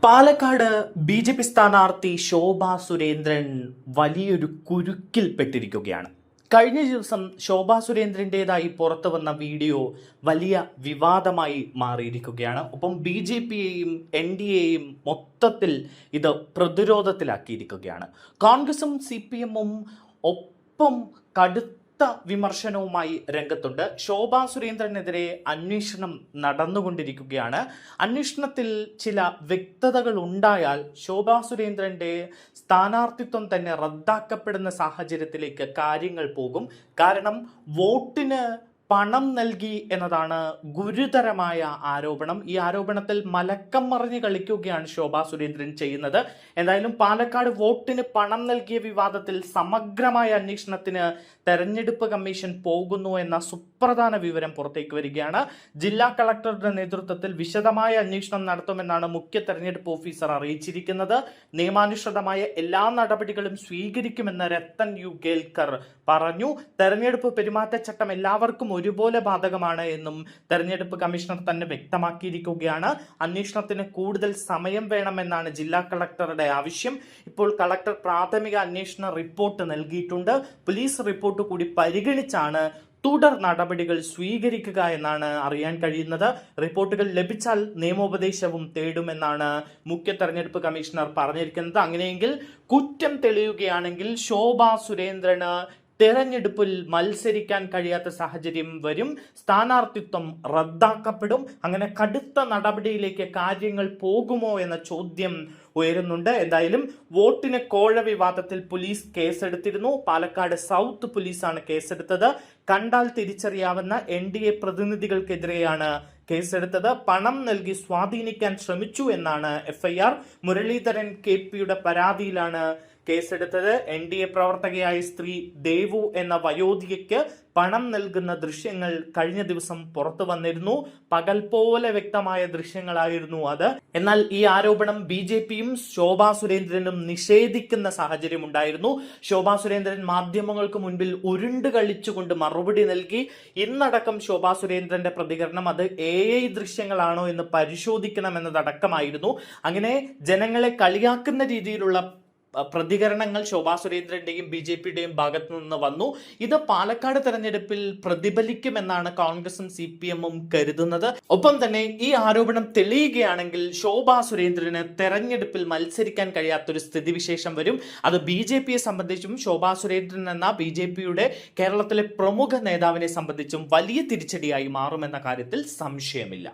Palakkad BJP സ്ഥാനാർത്ഥി ശോഭ സുരേന്ദ്രൻ വലിയൊരു കുരുക്കിൽപ്പെട്ടിരിക്കുകയാണ്. കഴിഞ്ഞ ദിവസം ശോഭ സുരേന്ദ്രൻ്റെതായി പുറത്തു വന്ന വീഡിയോ വലിയ വിവാദമായി മാറിയിരിക്കുകയാണ്. ഒപ്പം ബി.ജെ.പിയെയും എൻ.ഡി.എയും മൊത്തത്തിൽ ഇത് പ്രതിരോധത്തിലാക്കിയിരിക്കുകയാണ്. കോൺഗ്രസും CPM-ഉം ഒപ്പം കടുത്ത വിമർശനവുമായി രംഗത്തുണ്ട്. ശോഭ സുരേന്ദ്രനെതിരെ അന്വേഷണം നടന്നുകൊണ്ടിരിക്കുകയാണ്. അന്വേഷണത്തിൽ ചില വ്യക്തതകൾ ഉണ്ടായാൽ ശോഭ സുരേന്ദ്രന്റെ സ്ഥാനാർത്ഥിത്വം തന്നെ റദ്ദാക്കപ്പെടുന്ന സാഹചര്യത്തിലേക്ക് കാര്യങ്ങൾ പോകും. കാരണം വോട്ടിന് പണം നൽകി എന്നതാണ് ഗുരുതരമായ ആരോപണം. ഈ ആരോപണത്തിൽ മലക്കം മറിഞ്ഞ് കളിക്കുകയാണ് ശോഭ സുരേന്ദ്രൻ ചെയ്യുന്നത്. എന്തായാലും പാലക്കാട് വോട്ടിന് പണം നൽകിയ വിവാദത്തിൽ സമഗ്രമായ അന്വേഷണത്തിന് തെരഞ്ഞെടുപ്പ് കമ്മീഷൻ പോകുന്നു എന്ന സുപ്രധാന വിവരം പുറത്തേക്ക് വരികയാണ്. ജില്ലാ കളക്ടറുടെ നേതൃത്വത്തിൽ വിശദമായ അന്വേഷണം നടത്തുമെന്നാണ് മുഖ്യ തെരഞ്ഞെടുപ്പ് ഓഫീസർ അറിയിച്ചിരിക്കുന്നത്. നിയമാനുസൃതമായ എല്ലാ നടപടികളും സ്വീകരിക്കുമെന്ന് രത്തൻ യു കേൽക്കർ പറഞ്ഞു. തെരഞ്ഞെടുപ്പ് പെരുമാറ്റച്ചട്ടം എല്ലാവർക്കും ഒരുപോലെ ബാധകമാണ് എന്നും തെരഞ്ഞെടുപ്പ് കമ്മീഷണർ തന്നെ വ്യക്തമാക്കിയിരിക്കുകയാണ്. അന്വേഷണത്തിന് കൂടുതൽ സമയം വേണമെന്നാണ് ജില്ലാ കളക്ടറുടെ ആവശ്യം. ഇപ്പോൾ കളക്ടർ പ്രാഥമിക അന്വേഷണ റിപ്പോർട്ട് നൽകിയിട്ടുണ്ട്. പോലീസ് റിപ്പോർട്ട് കൂടി പരിഗണിച്ചാണ് തുടർ നടപടികൾ സ്വീകരിക്കുക എന്നാണ് അറിയാൻ കഴിയുന്നത്. റിപ്പോർട്ടുകൾ ലഭിച്ചാൽ നിയമോപദേശവും തേടുമെന്നാണ് മുഖ്യ തെരഞ്ഞെടുപ്പ് കമ്മീഷണർ പറഞ്ഞിരിക്കുന്നത്. അങ്ങനെയെങ്കിൽ കുറ്റം തെളിയുകയാണെങ്കിൽ ശോഭ സുരേന്ദ്രന് തെരഞ്ഞെടുപ്പിൽ മത്സരിക്കാൻ കഴിയാത്ത സാഹചര്യം വരും. സ്ഥാനാർത്ഥിത്വം റദ്ദാക്കപ്പെടും. അങ്ങനെ കടുത്ത നടപടിയിലേക്ക് കാര്യങ്ങൾ പോകുമോ എന്ന ചോദ്യം ഉയരുന്നുണ്ട്. എന്തായാലും വോട്ടിന് കോഴ വിവാദത്തിൽ പോലീസ് കേസെടുത്തിരുന്നു. പാലക്കാട് സൗത്ത് പോലീസാണ് കേസെടുത്തത്. കണ്ടാൽ തിരിച്ചറിയാവുന്ന NDA പ്രതിനിധികൾക്കെതിരെയാണ് കേസെടുത്തത്. പണം നൽകി സ്വാധീനിക്കാൻ ശ്രമിച്ചു എന്നാണ് FIR. മുരളീധരൻ KP-യുടെ പരാതിയിലാണ് കേസെടുത്തത്. NDA പ്രവർത്തകയായ സ്ത്രീ ദേവു എന്ന വയോധികയ്ക്ക് പണം നൽകുന്ന ദൃശ്യങ്ങൾ കഴിഞ്ഞ ദിവസം പുറത്തു വന്നിരുന്നു. പകൽ പോലെ വ്യക്തമായ ദൃശ്യങ്ങളായിരുന്നു അത്. എന്നാൽ ഈ ആരോപണം BJP-യും ശോഭ സുരേന്ദ്രനും നിഷേധിക്കുന്ന സാഹചര്യം ഉണ്ടായിരുന്നു. ശോഭ സുരേന്ദ്രൻ മാധ്യമങ്ങൾക്ക് മുൻപിൽ ഉരുണ്ട് കളിച്ചുകൊണ്ട് മറുപടി നൽകി. ഇന്നടക്കം ശോഭ സുരേന്ദ്രന്റെ പ്രതികരണം അത് AI ദൃശ്യങ്ങളാണോ എന്ന് പരിശോധിക്കണമെന്നതടക്കമായിരുന്നു. അങ്ങനെ ജനങ്ങളെ കളിയാക്കുന്ന രീതിയിലുള്ള പ്രതികരണങ്ങൾ ശോഭ സുരേന്ദ്രന്റെയും BJP-യുടെയും ഭാഗത്തു നിന്ന് വന്നു. ഇത് പാലക്കാട് തെരഞ്ഞെടുപ്പിൽ പ്രതിഫലിക്കുമെന്നാണ് കോൺഗ്രസും CPM-ഉം കരുതുന്നത്. ഒപ്പം തന്നെ ഈ ആരോപണം തെളിയുകയാണെങ്കിൽ ശോഭ സുരേന്ദ്രന് തെരഞ്ഞെടുപ്പിൽ മത്സരിക്കാൻ കഴിയാത്തൊരു സ്ഥിതിവിശേഷം വരും. അത് BJP-യെ സംബന്ധിച്ചും ശോഭ സുരേന്ദ്രൻ എന്ന BJP-യുടെ കേരളത്തിലെ പ്രമുഖ നേതാവിനെ സംബന്ധിച്ചും വലിയ തിരിച്ചടിയായി മാറുമെന്ന കാര്യത്തിൽ സംശയമില്ല.